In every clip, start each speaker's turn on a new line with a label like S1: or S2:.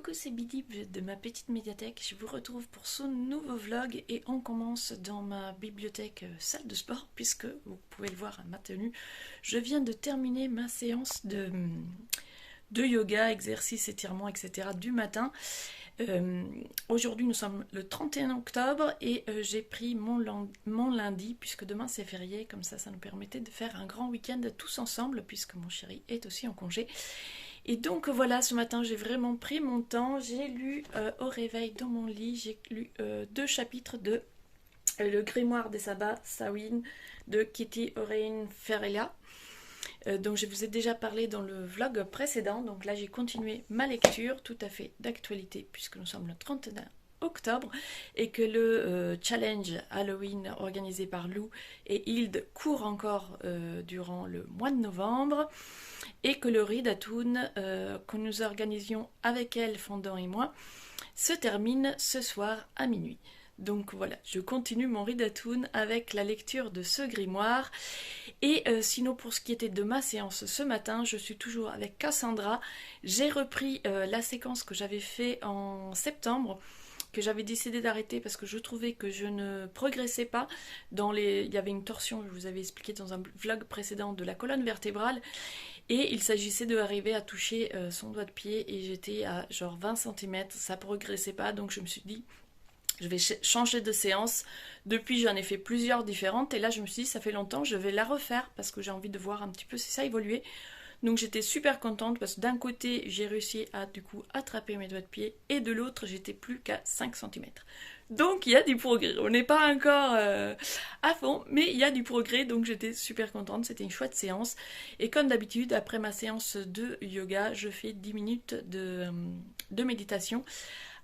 S1: Coucou, c'est Bidi de ma petite médiathèque. Je vous retrouve pour ce nouveau vlog et on commence dans ma bibliothèque salle de sport puisque vous pouvez le voir à ma tenue. Je viens de terminer ma séance de yoga, exercices, étirements, etc. du matin. Aujourd'hui nous sommes le 31 octobre et j'ai pris mon lundi puisque demain c'est férié, comme ça nous permettait de faire un grand week-end tous ensemble puisque mon chéri est aussi en congé. Et donc voilà, ce matin j'ai vraiment pris mon temps, j'ai lu au réveil dans mon lit, j'ai lu 2 chapitres de Le Grimoire des Sabbats, Samhain de Kitty Orein Ferreira. Donc je vous ai déjà parlé dans le vlog précédent, donc là j'ai continué ma lecture, tout à fait d'actualité puisque nous sommes le 31 octobre et que le challenge Halloween organisé par Lou et Hilde court encore durant le mois de novembre et que le read-a-thon que nous organisions avec elle, Fondant et moi, se termine ce soir à minuit. Donc voilà, je continue mon read-a-thon avec la lecture de ce grimoire. Et sinon pour ce qui était de ma séance ce matin, je suis toujours avec Cassandra. J'ai repris la séquence que j'avais fait en septembre, que j'avais décidé d'arrêter parce que je trouvais que je ne progressais pas il y avait une torsion, je vous avais expliqué dans un vlog précédent, de la colonne vertébrale et il s'agissait d'arriver à toucher son doigt de pied et j'étais à genre 20 cm, ça progressait pas, donc je me suis dit je vais changer de séance. Depuis j'en ai fait plusieurs différentes et là je me suis dit ça fait longtemps, je vais la refaire parce que j'ai envie de voir un petit peu si ça évoluait. Donc j'étais super contente parce que d'un côté j'ai réussi à du coup attraper mes doigts de pied et de l'autre j'étais plus qu'à 5 cm. Donc il y a du progrès, on n'est pas encore à fond mais il y a du progrès, donc j'étais super contente, c'était une chouette séance. Et comme d'habitude après ma séance de yoga je fais 10 minutes de méditation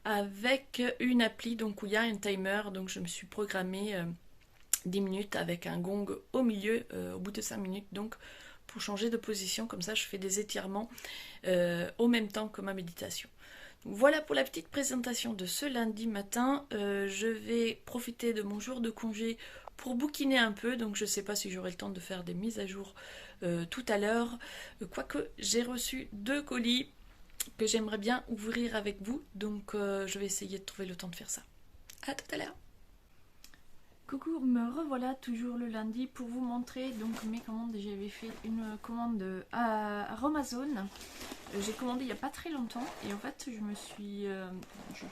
S1: avec une appli donc où il y a un timer, donc je me suis programmée 10 minutes avec un gong au milieu au bout de 5 minutes donc pour changer de position, comme ça je fais des étirements au même temps que ma méditation. Donc, voilà pour la petite présentation de ce lundi matin. Je vais profiter de mon jour de congé pour bouquiner un peu, donc je ne sais pas si j'aurai le temps de faire des mises à jour tout à l'heure, quoique j'ai reçu 2 colis que j'aimerais bien ouvrir avec vous, donc je vais essayer de trouver le temps de faire ça. À tout à l'heure. Coucou, me revoilà toujours le lundi pour vous montrer donc mes commandes. J'avais fait une commande à Amazon. J'ai commandé il n'y a pas très longtemps et en fait je me suis... je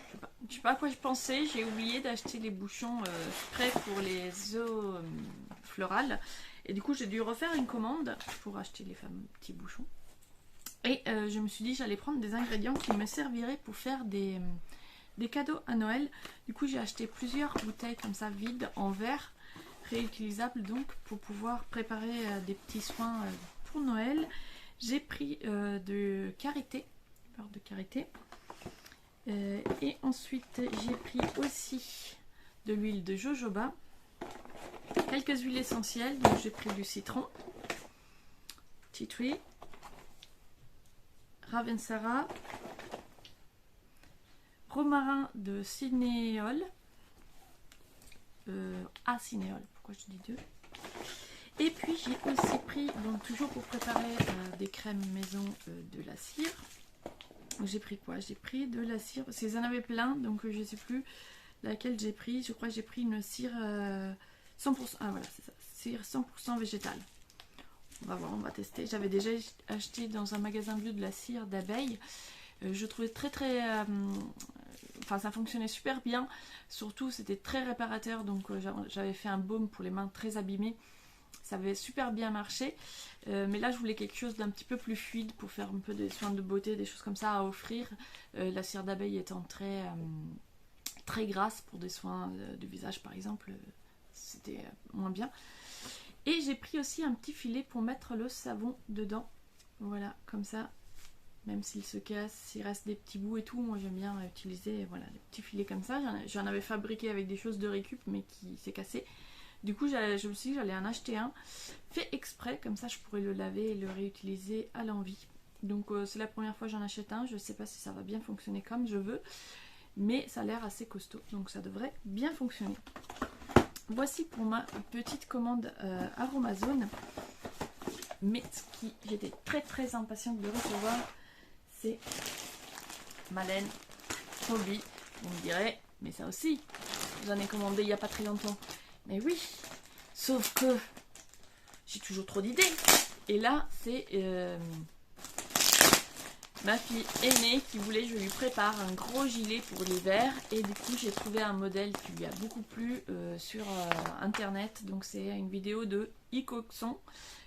S1: sais pas à quoi je pensais, j'ai oublié d'acheter les bouchons spray pour les eaux florales. Et du coup j'ai dû refaire une commande pour acheter les fameux petits bouchons. Et je me suis dit j'allais prendre des ingrédients qui me serviraient pour faire des cadeaux à Noël. Du coup j'ai acheté plusieurs bouteilles comme ça vides en verre, réutilisables donc pour pouvoir préparer des petits soins pour Noël. J'ai pris de karité, beurre de karité, et ensuite j'ai pris aussi de l'huile de jojoba, quelques huiles essentielles, donc j'ai pris du citron, tea tree, ravensara, romarin de cinéole, cinéole, pourquoi je dis 2. Et puis j'ai aussi pris, donc toujours pour préparer des crèmes maison, de la cire. J'ai pris quoi? J'ai pris de la cire, parce qu'ils en avaient plein, donc je ne sais plus laquelle j'ai pris. Je crois que j'ai pris une cire 100%, ah voilà c'est ça, cire 100% végétale. On va voir, on va tester. J'avais déjà acheté dans un magasin bio de la cire d'abeille. Je trouvais très enfin ça fonctionnait super bien, surtout c'était très réparateur, donc j'avais fait un baume pour les mains très abîmées, ça avait super bien marché, mais là je voulais quelque chose d'un petit peu plus fluide pour faire un peu des soins de beauté, des choses comme ça à offrir, la cire d'abeille étant très grasse pour des soins du visage par exemple, c'était moins bien. Et j'ai pris aussi un petit filet pour mettre le savon dedans, voilà comme ça. Même s'il se casse, s'il reste des petits bouts et tout, moi j'aime bien utiliser voilà, les petits filets comme ça. J'en avais fabriqué avec des choses de récup mais qui s'est cassé. Du coup je me suis dit que j'allais en acheter un fait exprès, comme ça je pourrais le laver et le réutiliser à l'envie. Donc c'est la première fois que j'en achète un, je ne sais pas si ça va bien fonctionner comme je veux, mais ça a l'air assez costaud, donc ça devrait bien fonctionner. Voici pour ma petite commande à Amazon. Mais ce qui j'étais très impatiente de recevoir, c'est ma laine Hobby. Vous me direz, mais ça aussi, j'en ai commandé il n'y a pas très longtemps. Mais oui, sauf que j'ai toujours trop d'idées. Et là, c'est ma fille aînée qui voulait que je lui prépare un gros gilet pour l'hiver. Et du coup, j'ai trouvé un modèle qui lui a beaucoup plu sur internet. Donc, c'est une vidéo de Icoxon.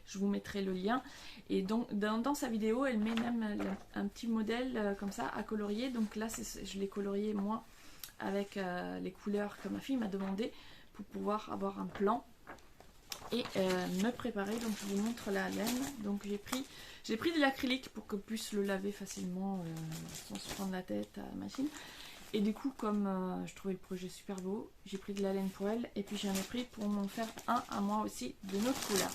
S1: Je vous mettrai le lien. Et donc, dans sa vidéo, elle met même un petit modèle comme ça à colorier. Donc là, je l'ai colorié moi avec les couleurs que ma fille m'a demandé pour pouvoir avoir un plan et me préparer. Donc je vous montre la laine. Donc j'ai pris de l'acrylique pour que je puisse le laver facilement sans se prendre la tête à la machine. Et du coup, comme je trouvais le projet super beau, j'ai pris de la laine pour elle. Et puis j'en ai pris pour m'en faire un à moi aussi de notre couleur.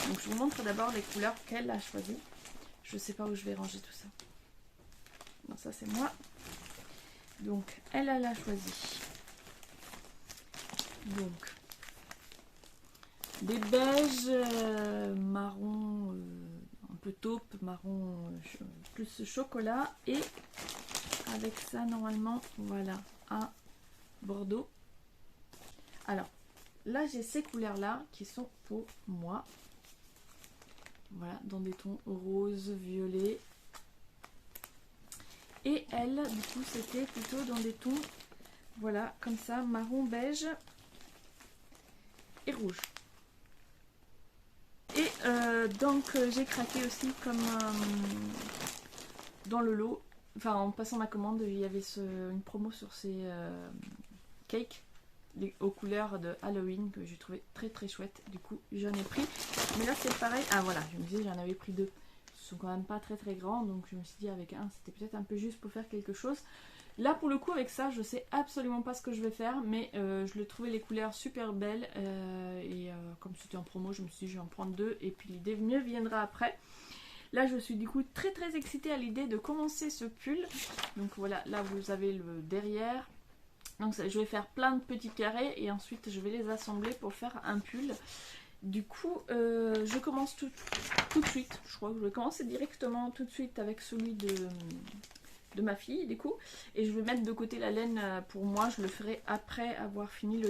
S1: Donc je vous montre d'abord les couleurs qu'elle a choisies. Je sais pas où je vais ranger tout ça. Non, ça c'est moi. Donc elle a choisi. Donc des beiges marron, un peu taupe, marron plus chocolat. Et avec ça normalement, voilà, un bordeaux. Alors là j'ai ces couleurs là qui sont pour moi. Voilà, dans des tons rose, violet. Et elle, du coup, c'était plutôt dans des tons, voilà, comme ça, marron, beige et rouge. Et donc, j'ai craqué aussi comme dans le lot. Enfin, en passant ma commande, il y avait une promo sur ces cakes aux couleurs de Halloween que j'ai trouvé très très chouette. Du coup, j'en ai pris. Mais là, c'est pareil. Ah voilà, je me disais, j'en avais pris 2. Ils sont quand même pas très très grands. Donc, je me suis dit, avec un, c'était peut-être un peu juste pour faire quelque chose. Là, pour le coup, avec ça, je sais absolument pas ce que je vais faire. Mais je le trouvais les couleurs super belles. Comme c'était en promo, je me suis dit, je vais en prendre 2. Et puis, l'idée mieux viendra après. Là, je suis du coup très très excitée à l'idée de commencer ce pull. Donc voilà, là, vous avez le derrière. Donc je vais faire plein de petits carrés et ensuite je vais les assembler pour faire un pull. Du coup, je commence tout de suite. Je crois que je vais commencer directement tout de suite avec celui de ma fille, du coup. Et je vais mettre de côté la laine pour moi. Je le ferai après avoir fini le...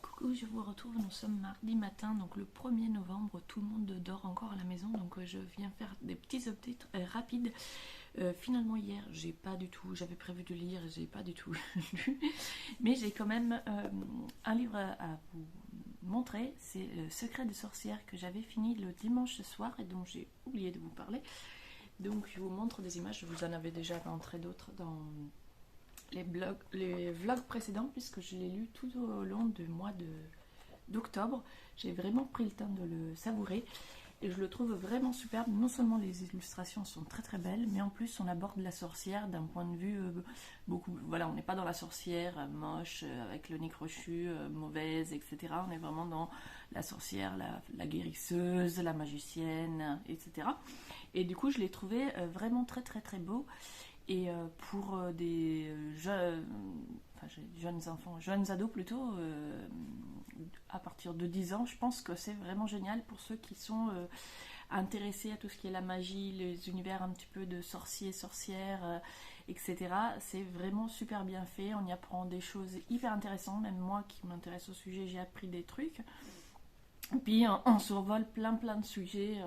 S1: Coucou, je vous retrouve. Nous sommes mardi matin, donc le 1er novembre. Tout le monde dort encore à la maison. Donc je viens faire des petits updates rapides. Finalement hier j'avais prévu de lire, j'ai pas du tout lu, mais j'ai quand même un livre à vous montrer, c'est Le Secret des sorcières que j'avais fini le dimanche soir et dont j'ai oublié de vous parler. Donc je vous montre des images, je vous en avais déjà montré d'autres dans les vlogs précédents puisque je l'ai lu tout au long du mois d'octobre. J'ai vraiment pris le temps de le savourer. Et je le trouve vraiment superbe. Non seulement les illustrations sont très très belles, mais en plus on aborde la sorcière d'un point de vue beaucoup... Voilà, on n'est pas dans la sorcière moche, avec le nez crochu, mauvaise, etc. On est vraiment dans la sorcière, la guérisseuse, la magicienne, etc. Et du coup, je l'ai trouvé vraiment très très très beau. Et pour des jeunes enfants, jeunes ados plutôt, à partir de 10 ans, je pense que c'est vraiment génial pour ceux qui sont intéressés à tout ce qui est la magie, les univers un petit peu de sorciers, sorcières, etc. C'est vraiment super bien fait, on y apprend des choses hyper intéressantes, même moi qui m'intéresse au sujet, j'ai appris des trucs. Et puis on survole plein de sujets,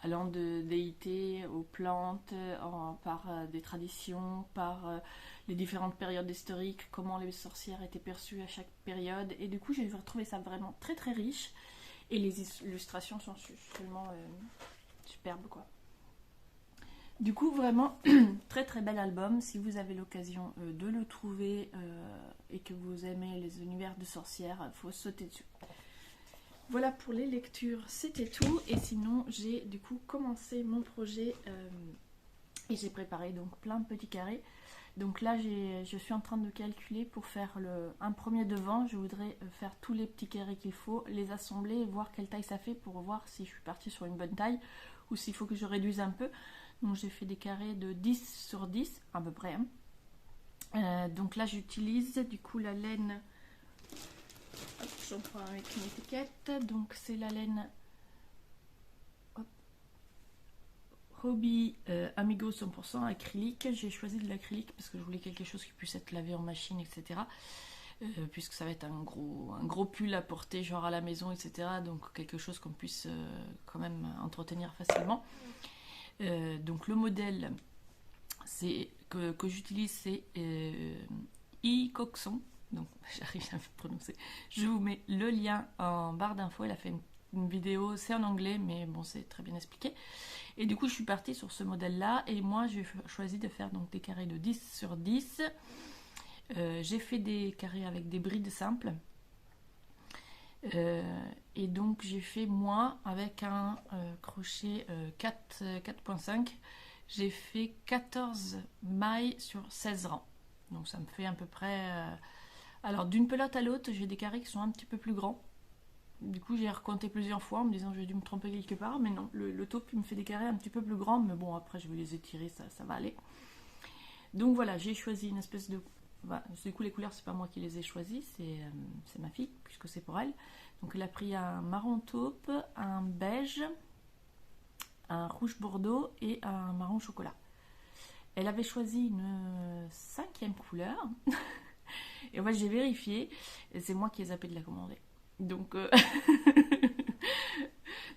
S1: allant de déités aux plantes, par des traditions, par les différentes périodes historiques, comment les sorcières étaient perçues à chaque période. Et du coup, j'ai retrouvé ça vraiment très très riche. Et les illustrations sont seulement superbes, quoi. Du coup, vraiment, très très bel album. Si vous avez l'occasion de le trouver et que vous aimez les univers de sorcières, il faut sauter dessus. Voilà pour les lectures, c'était tout. Et sinon, j'ai du coup commencé mon projet et j'ai préparé donc plein de petits carrés. Donc là, je suis en train de calculer pour faire un premier devant. Je voudrais faire tous les petits carrés qu'il faut, les assembler et voir quelle taille ça fait pour voir si je suis partie sur une bonne taille ou s'il faut que je réduise un peu. Donc j'ai fait des carrés de 10 sur 10 à peu près. Donc là, j'utilise du coup la laine... J'en prends avec une étiquette, donc c'est la laine Hobby Amigo 100% acrylique. J'ai choisi de l'acrylique parce que je voulais quelque chose qui puisse être lavé en machine, etc. Puisque ça va être un gros pull à porter genre à la maison, etc. Donc quelque chose qu'on puisse quand même entretenir facilement. Donc le modèle que j'utilise, c'est iCoxon. Donc j'arrive à me prononcer. Je vous mets le lien en barre d'infos. Elle a fait une vidéo, c'est en anglais, mais bon, c'est très bien expliqué. Et du coup, je suis partie sur ce modèle-là. Et moi, j'ai choisi de faire donc des carrés de 10 sur 10. J'ai fait des carrés avec des brides simples. Et donc, j'ai fait moi avec un crochet 4.5. J'ai fait 14 mailles sur 16 rangs. Donc, ça me fait à peu près... Alors, d'une pelote à l'autre, j'ai des carrés qui sont un petit peu plus grands. Du coup, j'ai recompté plusieurs fois en me disant que j'ai dû me tromper quelque part, mais non, le taupe me fait des carrés un petit peu plus grands, mais bon, après je vais les étirer, ça va aller. Donc voilà, j'ai choisi une espèce de... Bah, du coup, les couleurs, c'est pas moi qui les ai choisies, c'est ma fille, puisque c'est pour elle. Donc elle a pris un marron taupe, un beige, un rouge bordeaux et un marron chocolat. Elle avait choisi une 5e couleur, et en fait j'ai vérifié, et c'est moi qui ai zappé de la commander. Donc,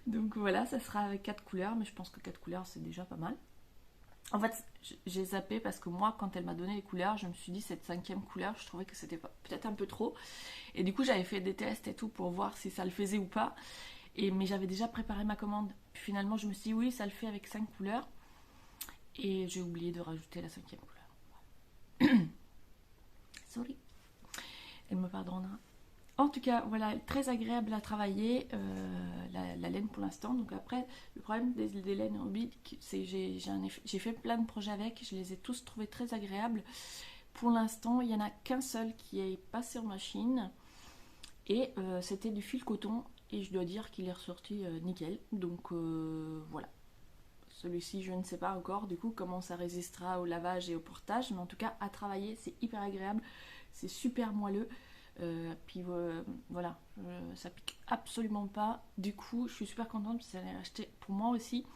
S1: donc voilà, ça sera avec 4 couleurs, mais je pense que 4 couleurs c'est déjà pas mal. En fait, j'ai zappé parce que moi, quand elle m'a donné les couleurs, je me suis dit cette 5e couleur, je trouvais que c'était peut-être un peu trop. Et du coup, j'avais fait des tests et tout pour voir si ça le faisait ou pas. Mais j'avais déjà préparé ma commande. Puis finalement, je me suis dit oui, ça le fait avec 5 couleurs. Et j'ai oublié de rajouter la 5e couleur. Sorry. Elle me pardonnera. En tout cas, voilà, très agréable à travailler, la laine pour l'instant. Donc après, le problème des laines hobby, c'est que j'ai fait plein de projets avec, je les ai tous trouvés très agréables. Pour l'instant, il n'y en a qu'un seul qui est passé en machine, et c'était du fil coton, et je dois dire qu'il est ressorti nickel. Donc voilà. Celui-ci, je ne sais pas encore du coup comment ça résistera au lavage et au portage, mais en tout cas, à travailler, c'est hyper agréable, c'est super moelleux. Puis voilà, ça pique absolument pas. Du coup, je suis super contente parce que ça l'ai acheté pour moi aussi.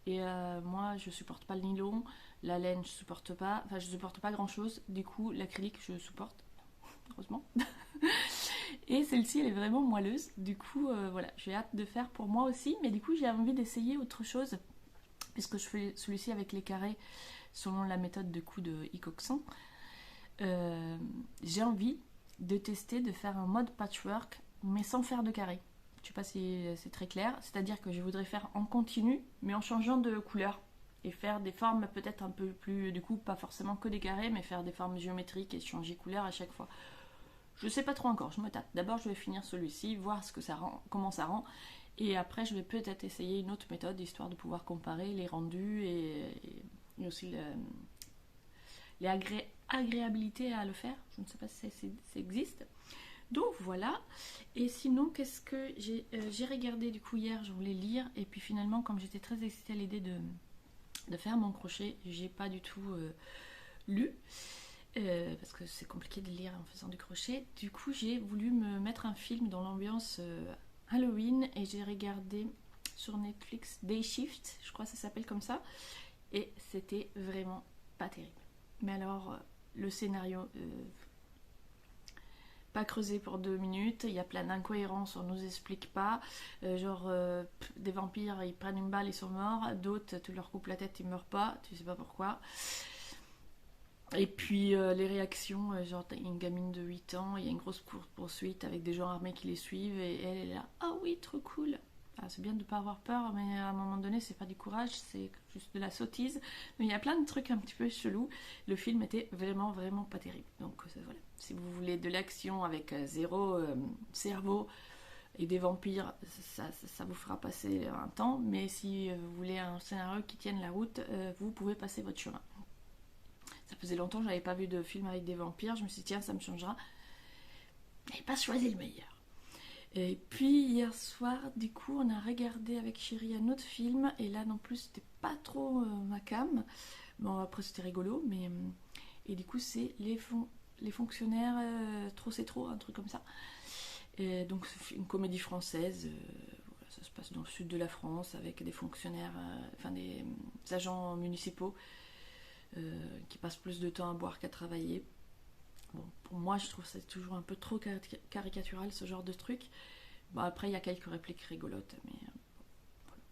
S1: Et moi, je supporte pas le nylon, la laine, je supporte pas. Enfin, je supporte pas grand chose. Du coup, l'acrylique, je supporte, heureusement. Et celle-ci, elle est vraiment moelleuse. Du coup, voilà, j'ai hâte de faire pour moi aussi. Mais du coup, j'ai envie d'essayer autre chose, puisque je fais celui-ci avec les carrés selon la méthode de coup de iCoxon. J'ai envie de tester de faire un mode patchwork mais sans faire de carré. Je sais pas si c'est très clair, c'est-à-dire que je voudrais faire en continu mais en changeant de couleur et faire des formes peut-être un peu plus, du coup pas forcément que des carrés, mais faire des formes géométriques et changer couleur à chaque fois. Je sais pas trop encore, je me tâte. D'abord je vais finir celui-ci, voir ce que ça rend, comment ça rend, et après je vais peut-être essayer une autre méthode histoire de pouvoir comparer les rendus et aussi les agréabilités à le faire. Je ne sais pas si ça existe. Donc voilà. Et sinon, qu'est-ce que j'ai regardé du coup hier, je voulais lire, et puis finalement, comme j'étais très excitée à l'idée de faire mon crochet, j'ai pas du tout lu. Parce que c'est compliqué de lire en faisant du crochet. Du coup, j'ai voulu me mettre un film dans l'ambiance Halloween, et j'ai regardé sur Netflix Day Shift, je crois que ça s'appelle comme ça, et c'était vraiment pas terrible. Mais alors, le scénario, pas creusé pour 2 minutes, il y a plein d'incohérences, on nous explique pas. Des vampires, ils prennent une balle, ils sont morts. D'autres, tu leur coupes la tête, ils meurent pas, tu sais pas pourquoi. Et puis les réactions, genre t'as une gamine de 8 ans, il y a une grosse poursuite avec des gens armés qui les suivent, et elle est là, ah oui, trop cool. Ah, c'est bien de ne pas avoir peur, mais à un moment donné, c'est pas du courage, c'est juste de la sottise. Mais il y a plein de trucs un petit peu chelous. Le film était vraiment, vraiment pas terrible. Donc voilà, si vous voulez de l'action avec zéro cerveau et des vampires, ça vous fera passer un temps. Mais si vous voulez un scénario qui tienne la route, vous pouvez passer votre chemin. Ça faisait longtemps que j'avais pas vu de film avec des vampires. Je me suis dit, tiens, ça me changera. J'avais pas choisi le meilleur. Et puis hier soir, du coup, on a regardé avec chérie un autre film, et là non plus c'était pas trop ma came. Bon, après c'était rigolo, mais et du coup c'est les fonctionnaires, trop c'est trop, un truc comme ça. Et donc c'est une comédie française, voilà, ça se passe dans le sud de la France avec des fonctionnaires, enfin des agents municipaux qui passent plus de temps à boire qu'à travailler. Bon, pour moi, je trouve ça toujours un peu trop caricatural, ce genre de truc. Bon, après, il y a quelques répliques rigolotes, mais voilà,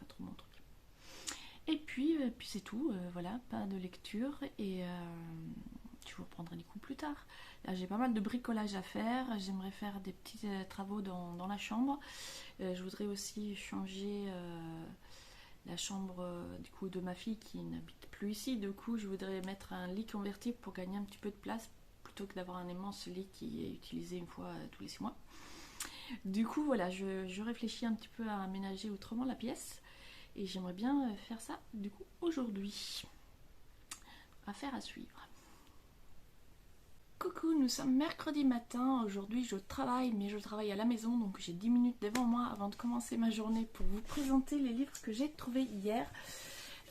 S1: pas trop mon truc. Et puis c'est tout, voilà, pas de lecture, et je vous reprendrai les coups plus tard. Là, j'ai pas mal de bricolage à faire, j'aimerais faire des petits travaux dans la chambre. Je voudrais aussi changer la chambre du coup de ma fille qui n'habite plus ici. Du coup, je voudrais mettre un lit convertible pour gagner un petit peu de place plutôt que d'avoir un immense lit qui est utilisé une fois tous les 6 mois. Du coup, voilà, je réfléchis un petit peu à aménager autrement la pièce et j'aimerais bien faire ça du coup aujourd'hui. Affaire à suivre. Coucou, nous sommes mercredi matin. Aujourd'hui, je travaille, mais je travaille à la maison, donc j'ai 10 minutes devant moi avant de commencer ma journée pour vous présenter les livres que j'ai trouvés hier.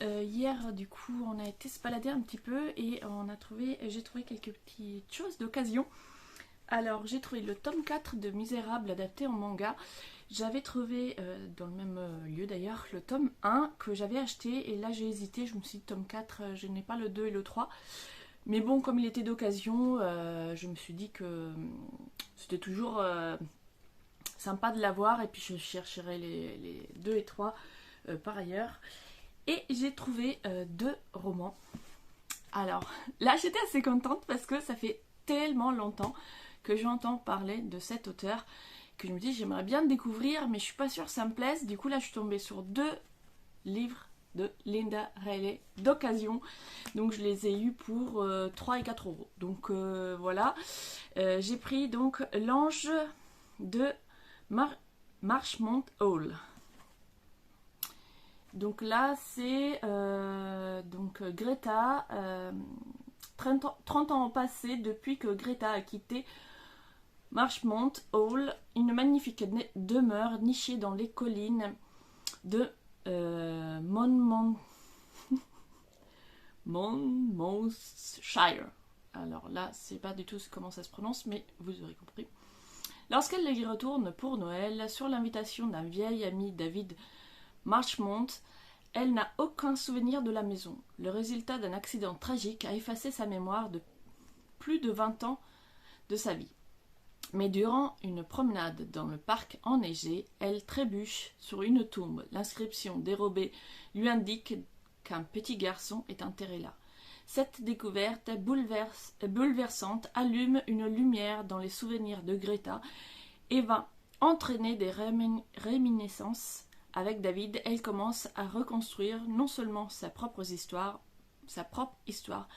S1: Hier, du coup, on a été se balader un petit peu et j'ai trouvé quelques petites choses d'occasion. Alors, j'ai trouvé le tome 4 de Misérables adapté en manga. J'avais trouvé, dans le même lieu d'ailleurs, le tome 1 que j'avais acheté et là j'ai hésité. Je me suis dit, tome 4, je n'ai pas le 2 et le 3. Mais bon, comme il était d'occasion, je me suis dit que c'était toujours sympa de l'avoir. Et puis je chercherai les 2 et 3 par ailleurs. Et j'ai trouvé 2 romans. Alors là, j'étais assez contente parce que ça fait tellement longtemps que j'entends parler de cet auteur que je me dis j'aimerais bien le découvrir, mais je suis pas sûre que ça me plaise. Du coup, là, je suis tombée sur 2 livres de Linda Riley d'occasion, donc je les ai eus pour 3 et 4 euros. Donc voilà, j'ai pris donc L'Ange de Marchmont Hall. Donc là c'est donc Greta, 30 ans ont passé depuis que Greta a quitté Marchmont Hall, une magnifique demeure nichée dans les collines de Monmouthshire. Alors là, c'est pas du tout comment ça se prononce, mais vous aurez compris. Lorsqu'elle y retourne pour Noël, sur l'invitation d'un vieil ami, David Marchmont, elle n'a aucun souvenir de la maison. Le résultat d'un accident tragique a effacé sa mémoire de plus de 20 ans de sa vie. Mais durant une promenade dans le parc enneigé, elle trébuche sur une tombe. L'inscription dérobée lui indique qu'un petit garçon est enterré là. Cette découverte bouleversante allume une lumière dans les souvenirs de Greta et va entraîner des réminiscences. Avec David, elle commence à reconstruire non seulement sa propre histoire,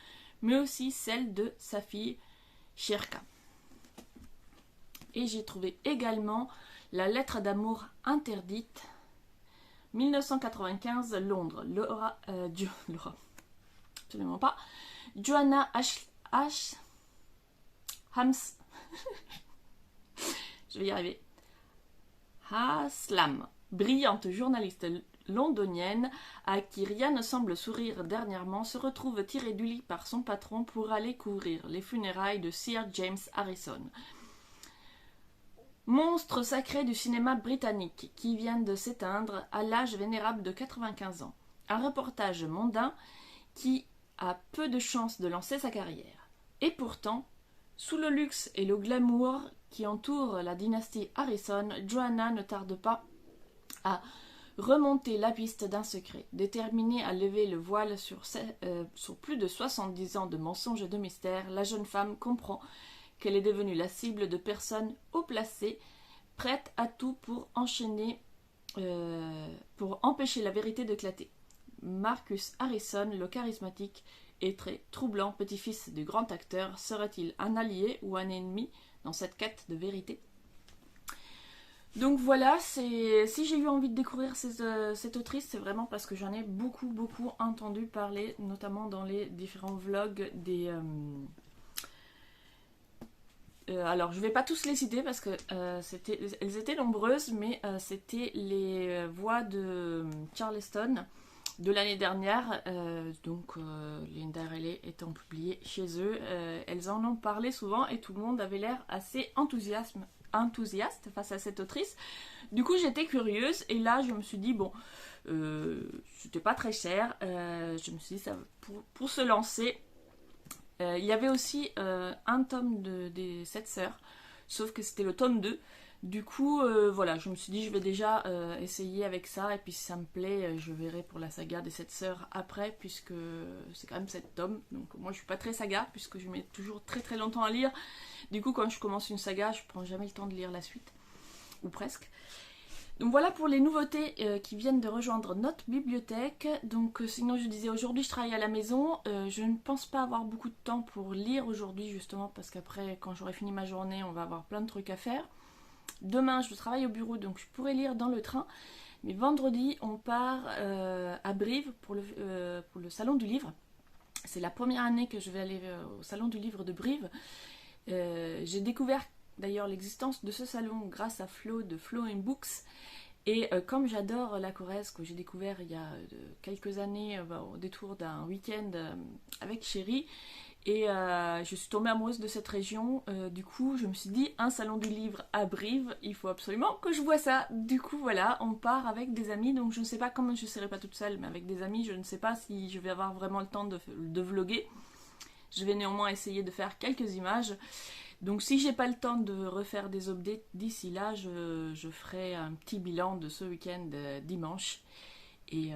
S1: mais aussi celle de sa fille Shirka. Et j'ai trouvé également La lettre d'amour interdite, 1995, Londres. Laura, absolument pas. Joanna je vais y arriver. Haslam, brillante journaliste londonienne à qui rien ne semble sourire dernièrement, se retrouve tirée du lit par son patron pour aller couvrir les funérailles de Sir James Harrison. Monstre sacré du cinéma britannique qui vient de s'éteindre à l'âge vénérable de 95 ans. Un reportage mondain qui a peu de chances de lancer sa carrière. Et pourtant, sous le luxe et le glamour qui entourent la dynastie Harrison, Joanna ne tarde pas à remonter la piste d'un secret. Déterminée à lever le voile sur plus de 70 ans de mensonges et de mystères, la jeune femme comprend qu'elle est devenue la cible de personnes haut placées, prêtes à tout pour empêcher la vérité d'éclater. Marcus Harrison, le charismatique et très troublant petit-fils du grand acteur, serait-il un allié ou un ennemi dans cette quête de vérité ? Donc voilà, si j'ai eu envie de découvrir cette autrice, c'est vraiment parce que j'en ai beaucoup entendu parler, notamment dans les différents vlogs des... alors je vais pas tous les citer parce que elles étaient nombreuses, mais c'était les voix de Charleston de l'année dernière, donc Linda Riley étant publiée chez eux. Elles en ont parlé souvent et tout le monde avait l'air assez enthousiaste
S2: enthousiaste face à cette autrice. Du coup, j'étais curieuse et là, je me suis dit, bon, c'était pas très cher. Je me suis dit, ça, pour se lancer, il y avait aussi un tome des 7 sœurs, sauf que c'était le tome 2. Du coup, voilà, je me suis dit, je vais déjà essayer avec ça, et puis si ça me plaît, je verrai pour la saga des 7 sœurs après, puisque c'est quand même 7 tomes. Donc moi, je suis pas très saga, puisque je mets toujours très très longtemps à lire. Du coup, quand je commence une saga, je prends jamais le temps de lire la suite, ou presque. Donc voilà pour les nouveautés qui viennent de rejoindre notre bibliothèque. Donc sinon je disais aujourd'hui je travaille à la maison. Je ne pense pas avoir beaucoup de temps pour lire aujourd'hui justement parce qu'après quand j'aurai fini ma journée on va avoir plein de trucs à faire. Demain je travaille au bureau donc je pourrai lire dans le train. Mais vendredi on part à Brive pour le salon du livre. C'est la première année que je vais aller au salon du livre de Brive. J'ai découvert d'ailleurs l'existence de ce salon grâce à Flo de Flo and Books. Et comme j'adore la Corrèze, que j'ai découvert il y a quelques années au détour d'un week-end avec Chéri, et je suis tombée amoureuse de cette région, du coup je me suis dit un salon du livre à Brive, il faut absolument que je vois ça. Du coup voilà, on part avec des amis, donc je ne sais pas comment, je ne serai pas toute seule, mais avec des amis, je ne sais pas si je vais avoir vraiment le temps de vlogger. Je vais néanmoins essayer de faire quelques images. Donc si j'ai pas le temps de refaire des updates d'ici là, je ferai un petit bilan de ce week-end dimanche. Et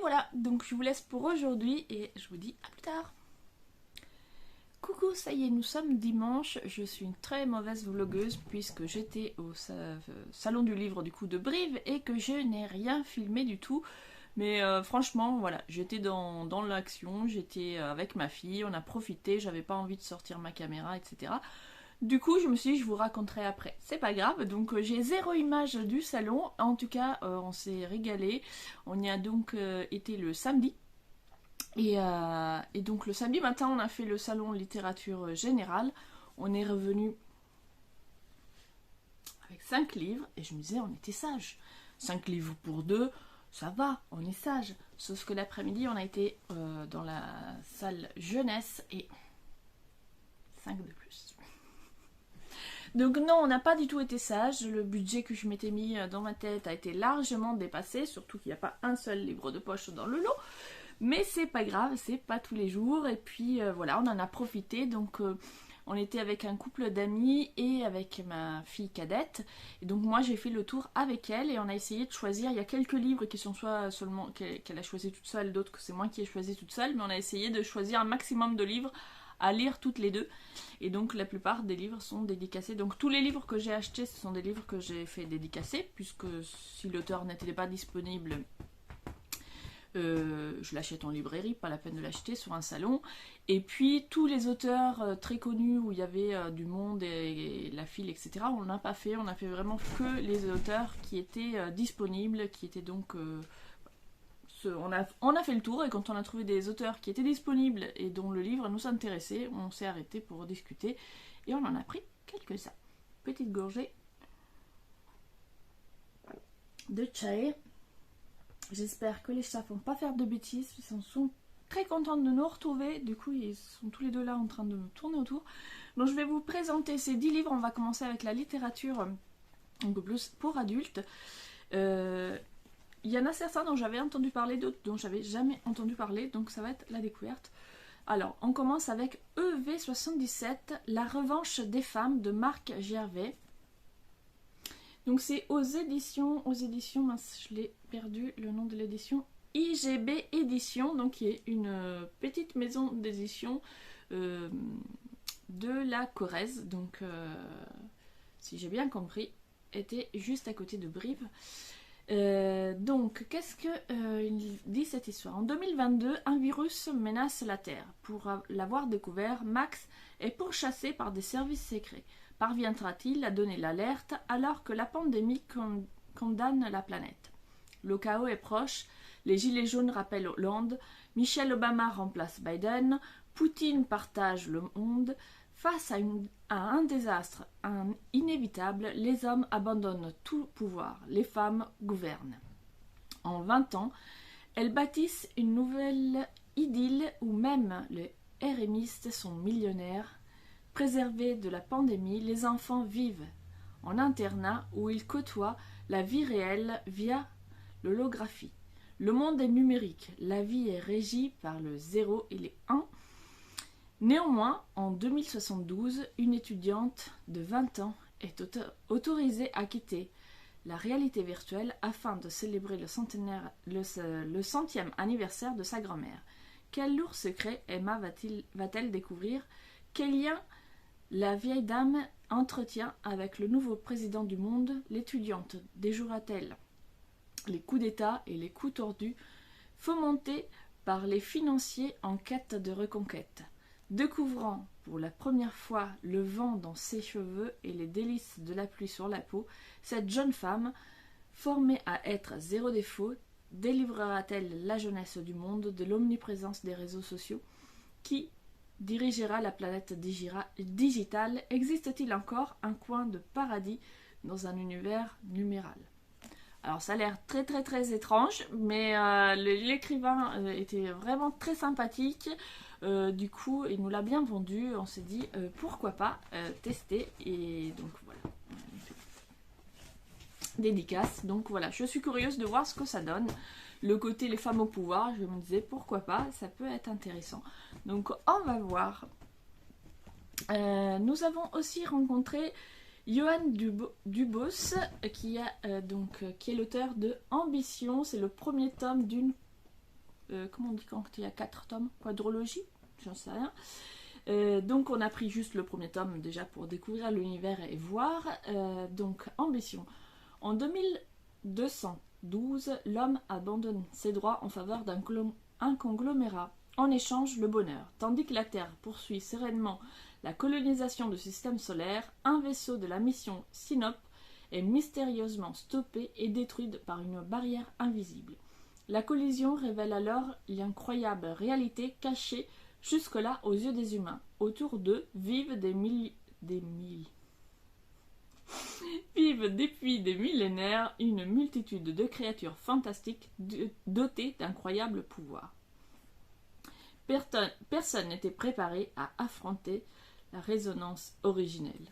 S2: voilà, donc je vous laisse pour aujourd'hui et je vous dis à plus tard. Coucou, ça y est, nous sommes dimanche. Je suis une très mauvaise vlogueuse puisque j'étais au salon du livre du coup de Brive et que je n'ai rien filmé du tout. Mais franchement, voilà, j'étais dans l'action, j'étais avec ma fille, on a profité, j'avais pas envie de sortir ma caméra, etc. Du coup, je me suis dit, je vous raconterai après. C'est pas grave, donc j'ai 0 image du salon. En tout cas, on s'est régalé. On y a donc été le samedi. Et donc le samedi matin, on a fait le salon littérature générale. On est revenu avec 5 livres et je me disais, on était sages. 5 livres pour 2, ça va, on est sage. Sauf que l'après-midi, on a été dans la salle jeunesse et 5 de plus. Donc non, on n'a pas du tout été sage. Le budget que je m'étais mis dans ma tête a été largement dépassé, surtout qu'il n'y a pas un seul livre de poche dans le lot. Mais c'est pas grave, c'est pas tous les jours. Et puis voilà, on en a profité. Donc on était avec un couple d'amis et avec ma fille cadette. Et donc moi j'ai fait le tour avec elle et on a essayé de choisir. Il y a quelques livres qui sont soit seulement qu'elle a choisi toute seule, d'autres que c'est moi qui ai choisi toute seule. Mais on a essayé de choisir un maximum de livres à lire toutes les deux. Et donc la plupart des livres sont dédicacés. Donc tous les livres que j'ai achetés, ce sont des livres que j'ai fait dédicacer, puisque si l'auteur n'était pas disponible, je l'achète en librairie, pas la peine de l'acheter sur un salon. Et puis tous les auteurs très connus où il y avait du Monde et La File, etc., on n'a pas fait. On a fait vraiment que les auteurs qui étaient disponibles, qui étaient donc... on a fait le tour et quand on a trouvé des auteurs qui étaient disponibles et dont le livre nous intéressait, on s'est arrêté pour discuter et on en a pris quelques-uns. Petite gorgée de chai. J'espère que les chats vont pas faire de bêtises, ils sont très contents de nous retrouver, du coup ils sont tous les deux là en train de nous tourner autour. Donc je vais vous présenter ces 10 livres, on va commencer avec la littérature un peu plus pour adultes. Il y en a certains dont j'avais entendu parler, d'autres dont j'avais jamais entendu parler, donc ça va être la découverte. Alors, on commence avec EV77, La revanche des femmes de Marc Gervais. Donc c'est aux éditions, mince, je l'ai perdu, le nom de l'édition, IGB Édition, donc qui est une petite maison d'édition de la Corrèze, donc si j'ai bien compris, était juste à côté de Brive. Donc, qu'est-ce que dit cette histoire? En 2022, un virus menace la Terre. Pour l'avoir découvert, Max est pourchassé par des services secrets. Parviendra-t-il à donner l'alerte alors que la pandémie condamne la planète? Le chaos est proche, les gilets jaunes rappellent Hollande, Michelle Obama remplace Biden, Poutine partage le monde. Face à un désastre inévitable, les hommes abandonnent tout pouvoir, les femmes gouvernent. En 20 ans, elles bâtissent une nouvelle idylle où même les RMistes sont millionnaires. Préservés de la pandémie, les enfants vivent en internat où il côtoie la vie réelle via l'holographie. Le monde est numérique, la vie est régie par le 0 et les 1. Néanmoins, en 2072, une étudiante de 20 ans est autorisée à quitter la réalité virtuelle afin de célébrer le 100e anniversaire de sa grand-mère. Quel lourd secret Emma va-t-elle découvrir? Quel lien la vieille dame entretient avec le nouveau président du monde? L'étudiante déjouera-t-elle les coups d'État et les coups tordus fomentés par les financiers en quête de reconquête? Découvrant pour la première fois le vent dans ses cheveux et les délices de la pluie sur la peau, cette jeune femme, formée à être zéro défaut, délivrera-t-elle la jeunesse du monde de l'omniprésence des réseaux sociaux? Qui dirigera la planète digitale? Existe-t-il encore un coin de paradis dans un univers numéral? Alors ça a l'air très très très étrange, mais l'écrivain était vraiment très sympathique. Du coup, il nous l'a bien vendu. On s'est dit pourquoi pas tester. Et donc voilà, dédicace. Donc voilà, je suis curieuse de voir ce que ça donne. Le côté les femmes au pouvoir, je me disais pourquoi pas, ça peut être intéressant. Donc on va voir. Nous avons aussi rencontré Johan Dubos, qui est l'auteur de Ambition. C'est le premier tome d'une... comment on dit quand il y a 4 tomes? Quadrologie? J'en sais rien. Donc on a pris juste le premier tome déjà pour découvrir l'univers et voir. Donc Ambition. En 2212, l'homme abandonne ses droits en faveur d'un conglomérat. En échange, le bonheur. Tandis que la Terre poursuit sereinement la colonisation du système solaire, un vaisseau de la mission Sinope est mystérieusement stoppé et détruit par une barrière invisible. La collision révèle alors l'incroyable réalité cachée jusque-là aux yeux des humains. Autour d'eux vivent vivent depuis des millénaires une multitude de créatures fantastiques dotées d'incroyables pouvoirs. Personne n'était préparé à affronter la résonance originelle.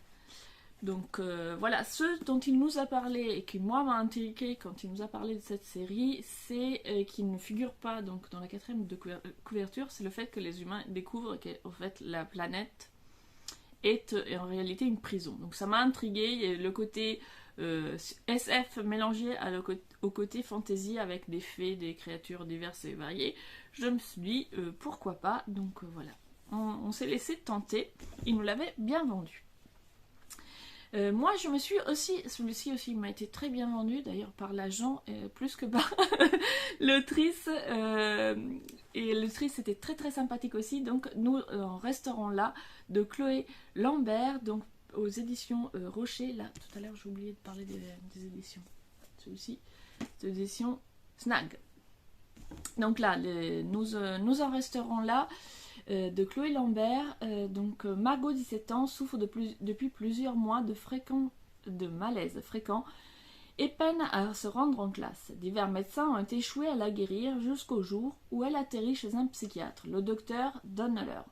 S2: Donc voilà, ce dont il nous a parlé et qui moi m'a intrigué quand il nous a parlé de cette série, c'est qu'il ne figure pas donc dans la 4e de couverture, c'est le fait que les humains découvrent qu'en fait la planète est en réalité une prison. Donc ça m'a intrigué, le côté SF mélangé au côté fantasy avec des fées, des créatures diverses et variées. Je me suis dit pourquoi pas, donc voilà. On s'est laissé tenter, il nous l'avait bien vendu. Moi je me suis aussi, celui-ci aussi m'a été très bien vendu d'ailleurs par l'agent plus que par l'autrice, et l'autrice était très très sympathique aussi, donc nous resterons là, de Chloé Lambert, donc aux éditions Rocher. Là tout à l'heure j'ai oublié de parler des éditions, celui-ci, des éditions Snag. Donc là nous en resterons là. De Chloé Lambert, donc Margot, 17 ans, souffre depuis plusieurs mois de malaise fréquent et peine à se rendre en classe. Divers médecins ont échoué à la guérir jusqu'au jour où elle atterrit chez un psychiatre, le docteur Donneler.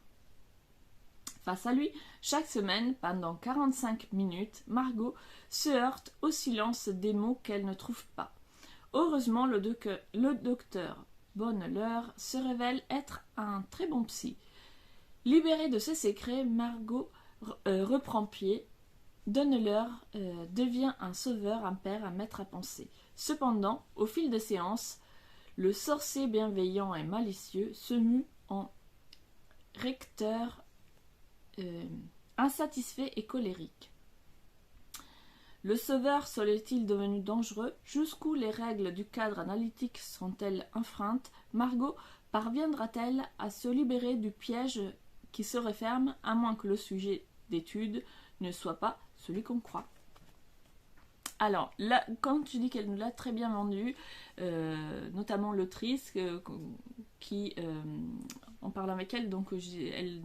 S2: Face à lui, chaque semaine, pendant 45 minutes, Margot se heurte au silence des mots qu'elle ne trouve pas. Heureusement, le docteur Donneler se révèle être un très bon psy. Libérée de ses secrets, Margot reprend pied. Donneler devient un sauveur, un père, un maître à penser. Cependant, au fil des séances, le sorcier bienveillant et malicieux se mue en recteur insatisfait et colérique. Le sauveur serait-il devenu dangereux? Jusqu'où les règles du cadre analytique sont-elles enfreintes? Margot parviendra-t-elle à se libérer du piège qui se referme, à moins que le sujet d'étude ne soit pas celui qu'on croit? Alors, là, quand tu dis qu'elle nous l'a très bien vendu, notamment l'autrice, qui, en parlant avec elle, donc elle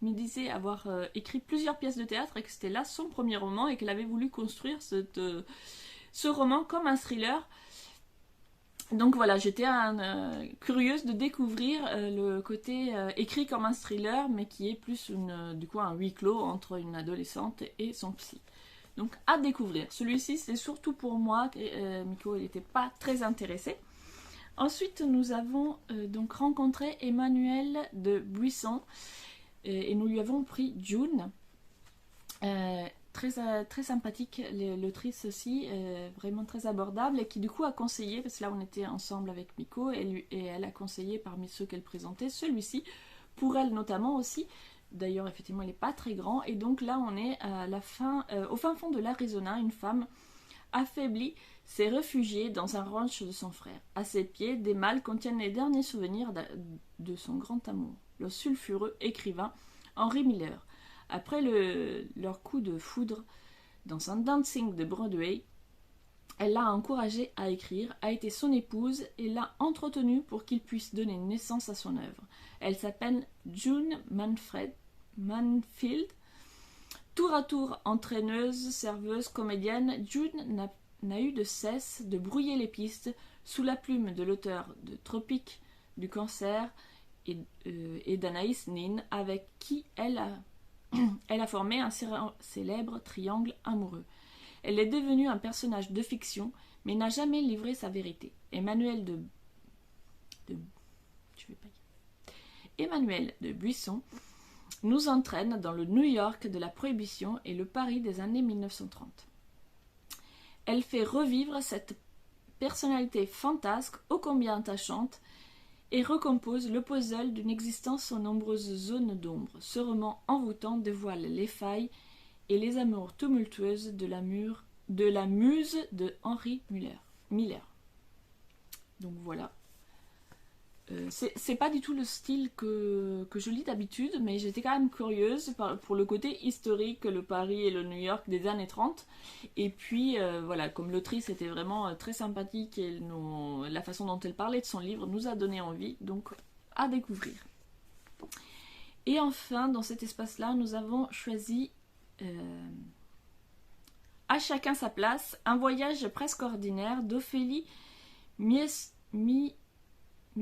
S2: me disait avoir écrit plusieurs pièces de théâtre et que c'était là son premier roman et qu'elle avait voulu construire ce roman comme un thriller. Donc voilà, j'étais curieuse de découvrir le côté écrit comme un thriller, mais qui est plus du coup un huis clos entre une adolescente et son psy. Donc à découvrir. Celui-ci c'est surtout pour moi, Miko il n'était pas très intéressé. Ensuite nous avons donc rencontré Emmanuel de Buisson et nous lui avons pris June. Très sympathique l'autrice aussi, vraiment très abordable et qui du coup a conseillé, parce que là on était ensemble avec Miko et elle a conseillé parmi ceux qu'elle présentait celui-ci, pour elle notamment aussi. D'ailleurs effectivement il n'est pas très grand et donc là on est à la fin, au fin fond de l'Arizona, une femme affaiblie s'est réfugiée dans un ranch de son frère. À ses pieds, des malles contiennent les derniers souvenirs de son grand amour, le sulfureux écrivain Henry Miller. Après leur coup de foudre dans un dancing de Broadway, elle l'a encouragé à écrire, a été son épouse et l'a entretenu pour qu'il puisse donner naissance à son œuvre. Elle s'appelle June Manfield. Tour à tour entraîneuse, serveuse, comédienne, June n'a eu de cesse de brouiller les pistes sous la plume de l'auteur de Tropique du cancer et d'Anaïs Nin, avec qui elle a formé un célèbre triangle amoureux. Elle est devenue un personnage de fiction, mais n'a jamais livré sa vérité. Emmanuel de Buisson nous entraîne dans le New York de la Prohibition et le Paris des années 1930. Elle fait revivre cette personnalité fantasque ô combien attachante et recompose le puzzle d'une existence aux nombreuses zones d'ombre. Ce roman envoûtant dévoile les failles et les amours tumultueuses de la muse de Henry Miller. Donc voilà. C'est pas du tout le style que je lis d'habitude, mais j'étais quand même curieuse pour le côté historique, le Paris et le New York des années 30. Et puis voilà, comme l'autrice était vraiment très sympathique et la façon dont elle parlait de son livre nous a donné envie, donc à découvrir. Et enfin, dans cet espace-là, nous avons choisi À chacun sa place, un voyage presque ordinaire d'Ophélie Miestouro, je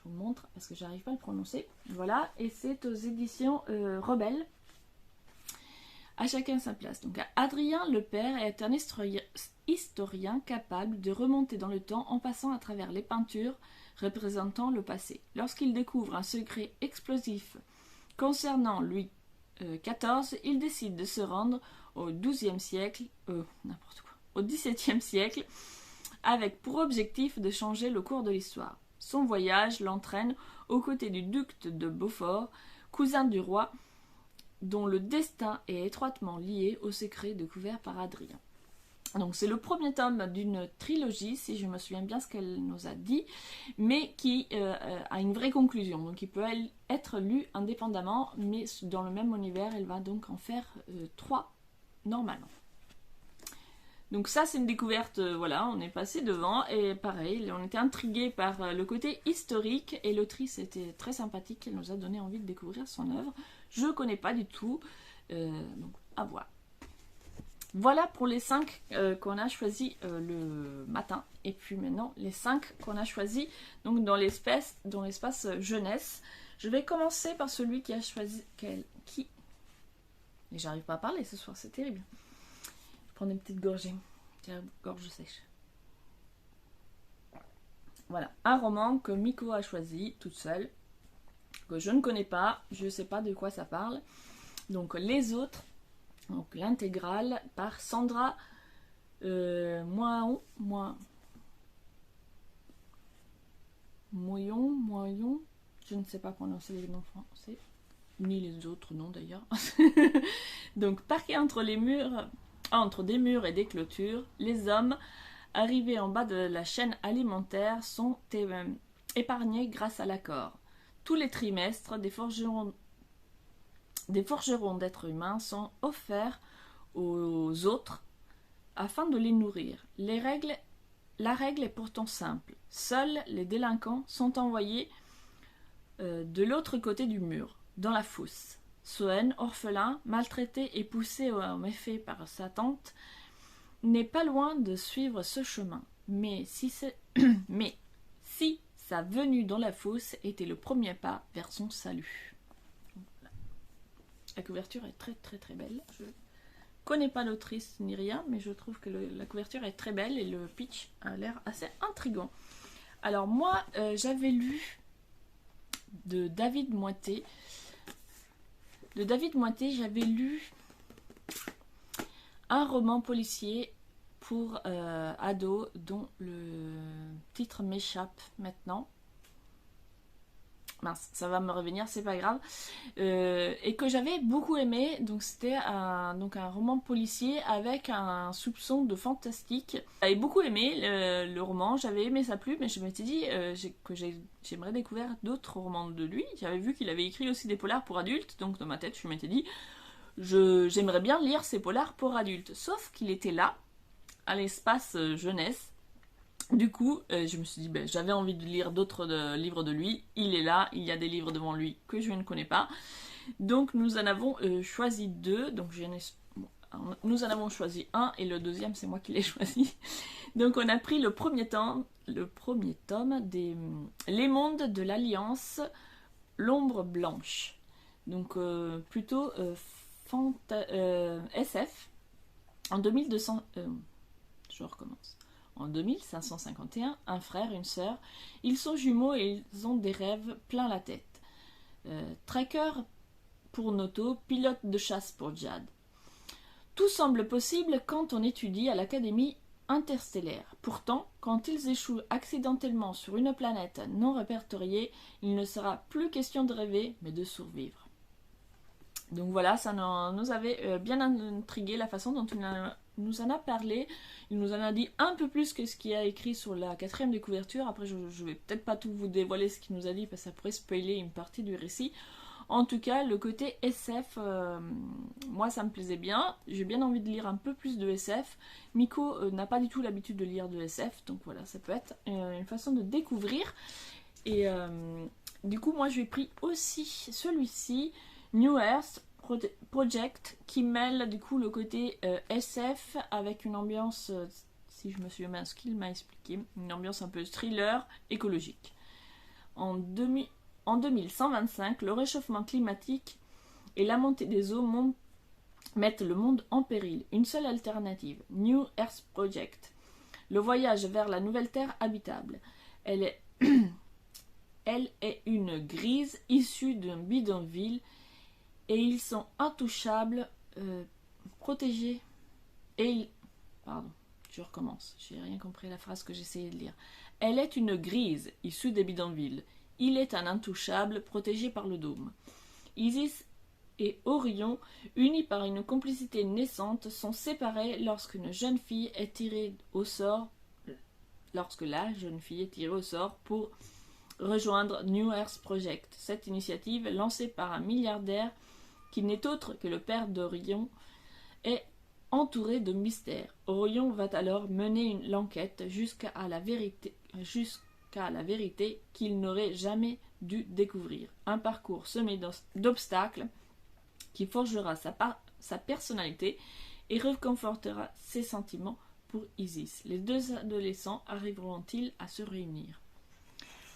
S2: vous le montre parce que j'arrive pas à le prononcer. Voilà, et c'est aux éditions Rebelle. À chacun sa place. Donc Adrien le père est un historien capable de remonter dans le temps en passant à travers les peintures représentant le passé. Lorsqu'il découvre un secret explosif concernant Louis XIV, il décide de se rendre au XIIe siècle, au XVIIe siècle, avec pour objectif de changer le cours de l'histoire. Son voyage l'entraîne aux côtés du duc de Beaufort, cousin du roi, dont le destin est étroitement lié au secret découvert par Adrien. Donc c'est le premier tome d'une trilogie, si je me souviens bien ce qu'elle nous a dit, mais qui a une vraie conclusion. Donc il peut être lu indépendamment, mais dans le même univers, elle va donc en faire 3 normalement. Donc ça c'est une découverte, voilà, on est passé devant, et pareil, on était intrigué par le côté historique, et l'autrice était très sympathique, elle nous a donné envie de découvrir son œuvre. Je ne connais pas du tout, donc à voir. Voilà pour les 5 qu'on a choisis le matin. Et puis maintenant, les 5 qu'on a choisis donc dans l'espace jeunesse. Je vais commencer par celui qui a choisi... Et j'arrive pas à parler ce soir, c'est terrible. Je prends une petite gorgée. J'ai la gorge sèche. Voilà, un roman que Miko a choisi toute seule, que je ne connais pas, je ne sais pas de quoi ça parle. Donc les autres... Donc l'intégrale par Sandra Moyon, je ne sais pas prononcer les noms français, ni les autres noms d'ailleurs. Donc parqués entre des murs et des clôtures, les hommes arrivés en bas de la chaîne alimentaire sont épargnés grâce à l'accord. Tous les trimestres, des forgerons d'êtres humains sont offerts aux autres afin de les nourrir. La règle est pourtant simple. Seuls les délinquants sont envoyés de l'autre côté du mur, dans la fosse. Soen, orphelin, maltraité et poussé au méfait par sa tante, n'est pas loin de suivre ce chemin. Mais si Sa venue dans la fosse était le premier pas vers son salut. Voilà. La couverture est très très très belle. Je connais pas l'autrice ni rien, mais je trouve que la couverture est très belle et le pitch a l'air assez intriguant. Alors moi, j'avais lu de David Moité. De David Moité, j'avais lu un roman policier pour ados dont le titre m'échappe maintenant. Mince, ça va me revenir, c'est pas grave. Et que j'avais beaucoup aimé. Donc c'était un roman policier avec un soupçon de fantastique. J'avais beaucoup aimé le roman, j'avais aimé sa plume, mais je m'étais dit que j'aimerais découvrir d'autres romans de lui. J'avais vu qu'il avait écrit aussi des polars pour adultes, donc dans ma tête je m'étais dit j'aimerais bien lire ces polars pour adultes. Sauf qu'il était là, à l'espace jeunesse. Du coup, je me suis dit, j'avais envie de lire d'autres livres de lui. Il est là, il y a des livres devant lui que je ne connais pas. Donc nous en avons choisi 2. Donc nous en avons choisi un et le deuxième, c'est moi qui l'ai choisi. Donc on a pris le premier tome des Les Mondes de l'Alliance, l'Ombre Blanche. Donc plutôt SF. En 2200... je recommence. En 2551, un frère, une sœur, ils sont jumeaux et ils ont des rêves plein la tête. Tracker pour Noto, pilote de chasse pour Jad. Tout semble possible quand on étudie à l'Académie interstellaire. Pourtant, quand ils échouent accidentellement sur une planète non répertoriée, il ne sera plus question de rêver, mais de survivre. Donc voilà, ça nous avait bien intrigué la façon dont il nous en a parlé. Il nous en a dit un peu plus que ce qu'il a écrit sur la 4e de couverture. Après, je vais peut-être pas tout vous dévoiler ce qu'il nous a dit parce que ça pourrait spoiler une partie du récit. En tout cas, le côté SF, moi ça me plaisait bien. J'ai bien envie de lire un peu plus de SF. Miko n'a pas du tout l'habitude de lire de SF, donc voilà, ça peut être une façon de découvrir. Et du coup, moi j'ai pris aussi celui-ci, New Earth Project, qui mêle du coup le côté SF avec une ambiance, si je me souviens bien ce qu'il m'a expliqué, une ambiance un peu thriller écologique. En 2125, le réchauffement climatique et la montée des eaux mettent le monde en péril. Une seule alternative, New Earth Project, le voyage vers la nouvelle Terre habitable. Elle est une grise issue d'un bidonville et ils sont intouchables, protégés. Pardon, je recommence, j'ai rien compris la phrase que j'essayais de lire. Elle est une grise issue des bidonvilles. Il est un intouchable protégé par le dôme. Isis et Orion, unis par une complicité naissante, sont séparés lorsque la jeune fille est tirée au sort pour rejoindre New Earth Project. Cette initiative, lancée par un milliardaire qui n'est autre que le père d'Orion, est entourée de mystères. Orion va alors mener l'enquête jusqu'à la vérité qu'il n'aurait jamais dû découvrir. Un parcours semé d'obstacles qui forgera sa personnalité et réconfortera ses sentiments pour Isis. Les deux adolescents arriveront-ils à se réunir?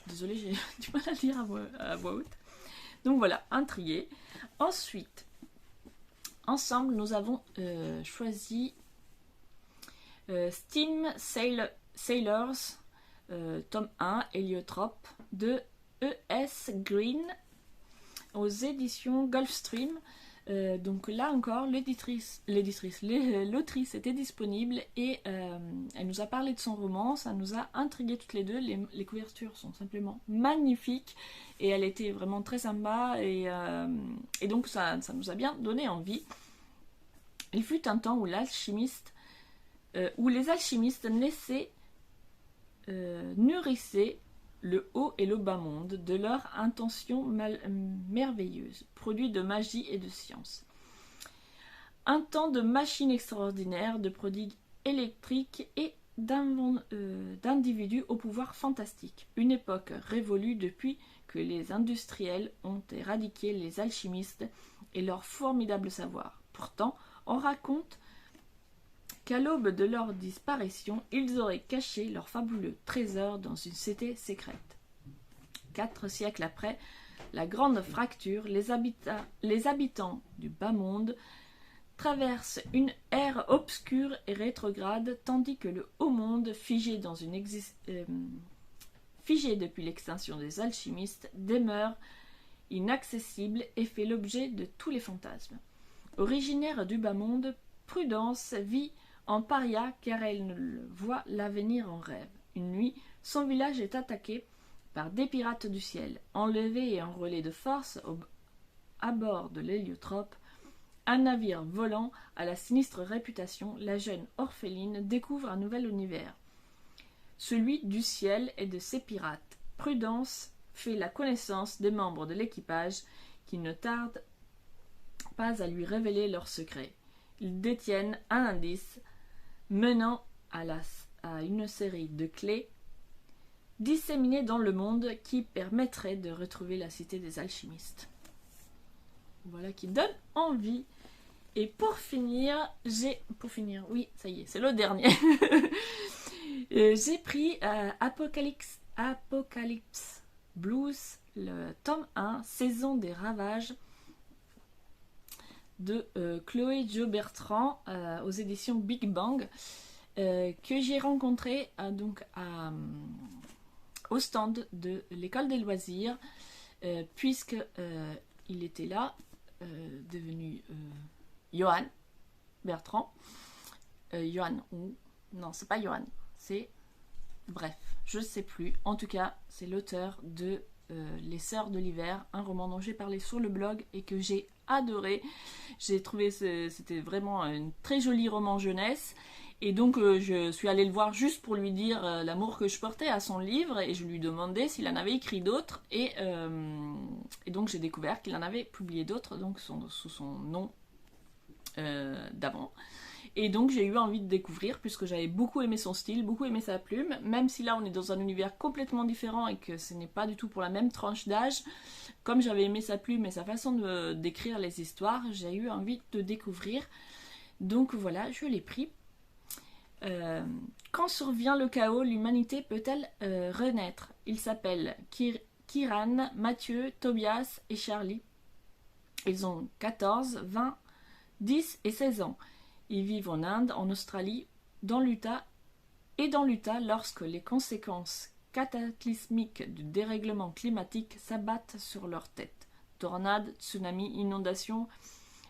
S2: Désolée, j'ai du mal à lire à voix haute. Donc voilà, intrigué. Ensuite, ensemble, nous avons choisi Steam Sailors, tome 1, Héliotrope, de E.S. Green, aux éditions Gulfstream. Donc là encore, l'autrice était disponible et elle nous a parlé de son roman, ça nous a intrigués toutes les deux. Les couvertures sont simplement magnifiques et elle était vraiment très sympa et donc ça nous a bien donné envie. Il fut un temps où les alchimistes nourrissaient le haut et le bas monde de leur intention merveilleuse, produit de magie et de science. Un temps de machines extraordinaires, de prodigues électriques et d'individus au pouvoir fantastique. Une époque révolue depuis que les industriels ont éradiqué les alchimistes et leur formidable savoir. Pourtant, on raconte qu'à l'aube de leur disparition, ils auraient caché leur fabuleux trésor dans une cité secrète. 4 siècles après la grande fracture, les habitants du bas monde traversent une ère obscure et rétrograde, tandis que le haut monde, figé depuis l'extinction des alchimistes, demeure inaccessible et fait l'objet de tous les fantasmes. Originaire du bas monde, Prudence vit en paria car elle ne voit l'avenir en rêve. Une nuit, son village est attaqué par des pirates du ciel. Enlevés et enrôlés de force à bord de l'héliotrope, un navire volant à la sinistre réputation, la jeune orpheline découvre un nouvel univers, celui du ciel et de ses pirates. Prudence fait la connaissance des membres de l'équipage qui ne tardent pas à lui révéler leurs secrets. Ils détiennent un indice menant à une série de clés disséminées dans le monde qui permettraient de retrouver la cité des alchimistes. Voilà qui donne envie. Et pour finir, oui, ça y est, c'est le dernier. J'ai pris Apocalypse Blues, le tome 1, Saison des ravages, de Chloé Jo Bertrand aux éditions Big Bang, que j'ai rencontré au stand de l'école des loisirs, puisque il était là, devenu Johan Bertrand. Johan, ou non, c'est pas Johan, c'est bref, je sais plus. En tout cas, c'est l'auteur de Les Sœurs de l'hiver, un roman dont j'ai parlé sur le blog et que j'ai adoré. J'ai trouvé c'était vraiment un très joli roman jeunesse. Et donc je suis allée le voir juste pour lui dire l'amour que je portais à son livre, et je lui demandais s'il en avait écrit d'autres, et donc j'ai découvert qu'il en avait publié d'autres, donc sous son nom d'avant. Et donc j'ai eu envie de découvrir, puisque j'avais beaucoup aimé son style, beaucoup aimé sa plume, même si là on est dans un univers complètement différent et que ce n'est pas du tout pour la même tranche d'âge. Comme j'avais aimé sa plume et sa façon d'écrire les histoires, j'ai eu envie de découvrir. Donc voilà, je l'ai pris. Quand survient le chaos, l'humanité peut-elle renaître? Ils s'appellent Kiran, Mathieu, Tobias et Charlie. Ils ont 14, 20, 10 et 16 ans. Ils vivent en Inde, en Australie, dans l'Utah lorsque les conséquences cataclysmiques du dérèglement climatique s'abattent sur leur tête. Tornades, tsunamis, inondations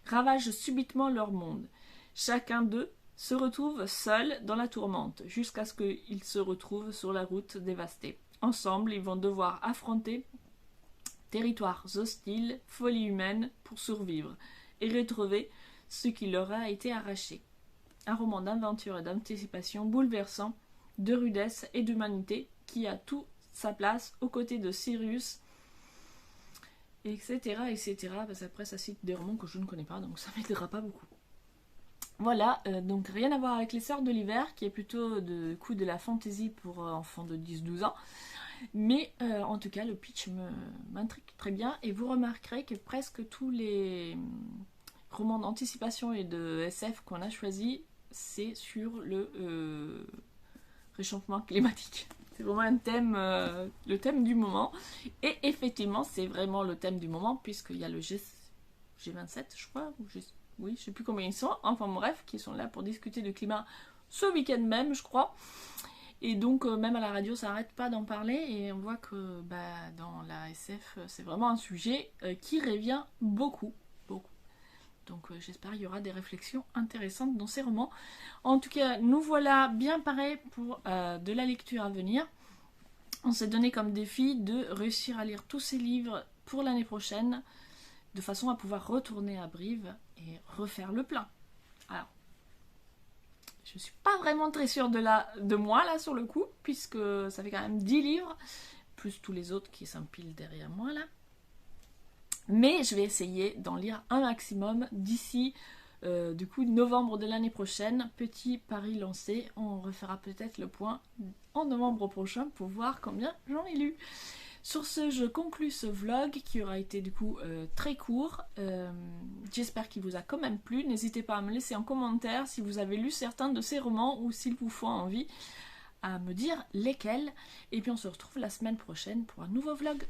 S2: ravagent subitement leur monde. Chacun d'eux se retrouve seul dans la tourmente, jusqu'à ce qu'ils se retrouvent sur la route dévastée. Ensemble, ils vont devoir affronter territoires hostiles, folie humaine pour survivre et retrouver ce qui leur a été arraché. Un roman d'aventure et d'anticipation bouleversant, de rudesse et d'humanité qui a tout sa place aux côtés de Sirius, etc. Parce qu'après ça cite des romans que je ne connais pas, donc ça m'aidera pas beaucoup. Voilà, donc rien à voir avec Les Sœurs de l'hiver, qui est plutôt de la fantasy pour enfants de 10-12 ans. Mais en tout cas, le pitch m'intrigue très bien, et vous remarquerez que presque tous les romans d'anticipation et de SF qu'on a choisis, c'est sur le réchauffement climatique. C'est vraiment un thème, le thème du moment. Et effectivement, c'est vraiment le thème du moment, puisqu'il y a le G27, je crois, oui, je sais plus combien ils sont, enfin bref, qui sont là pour discuter du climat ce week-end même, je crois. Et donc, même à la radio, ça n'arrête pas d'en parler, et on voit que dans la SF, c'est vraiment un sujet qui revient beaucoup. Donc j'espère qu'il y aura des réflexions intéressantes dans ces romans. En tout cas, nous voilà bien parés pour de la lecture à venir. On s'est donné comme défi de réussir à lire tous ces livres pour l'année prochaine, de façon à pouvoir retourner à Brive et refaire le plein. Alors, je ne suis pas vraiment très sûre de moi là sur le coup, puisque ça fait quand même 10 livres, plus tous les autres qui s'empilent derrière moi là. Mais je vais essayer d'en lire un maximum d'ici novembre de l'année prochaine. Petit pari lancé, on refera peut-être le point en novembre prochain pour voir combien j'en ai lu. Sur ce, je conclus ce vlog qui aura été très court. J'espère qu'il vous a quand même plu. N'hésitez pas à me laisser en commentaire si vous avez lu certains de ces romans ou s'ils vous font envie à me dire lesquels. Et puis on se retrouve la semaine prochaine pour un nouveau vlog.